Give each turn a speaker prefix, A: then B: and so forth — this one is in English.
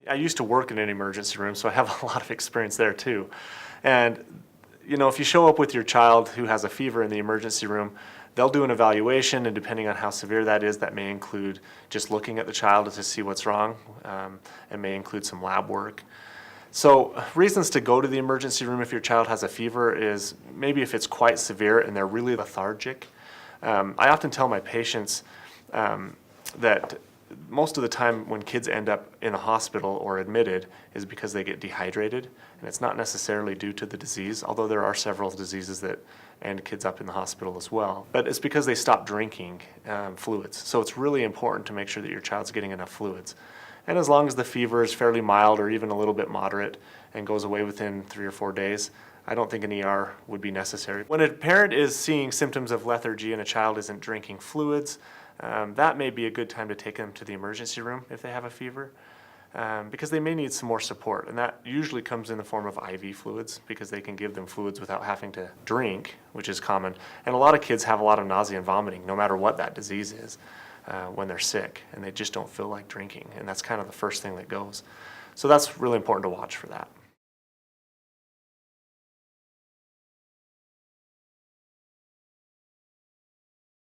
A: I used to work in an emergency room, so I have a lot of experience there too. And if you show up with your child who has a fever in the emergency room, they'll do an evaluation, and depending on how severe that is, that may include just looking at the child to see what's wrong, and may include some lab work. So reasons to go to the emergency room if your child has a fever is maybe if it's quite severe and they're really lethargic. I often tell my patients that most of the time when kids end up in a hospital or admitted is because they get dehydrated, and it's not necessarily due to the disease, although there are several diseases that end kids up in the hospital as well. But it's because they stop drinking fluids. So it's really important to make sure that your child's getting enough fluids. And as long as the fever is fairly mild or even a little bit moderate and goes away within 3 or 4 days, I don't think an ER would be necessary. When a parent is seeing symptoms of lethargy and a child isn't drinking fluids, that may be a good time to take them to the emergency room if they have a fever, because they may need some more support. And that usually comes in the form of IV fluids, because they can give them fluids without having to drink, which is common. And a lot of kids have a lot of nausea and vomiting, no matter what that disease is, when they're sick, and they just don't feel like drinking. And that's kind of the first thing that goes. So that's really important to watch for that.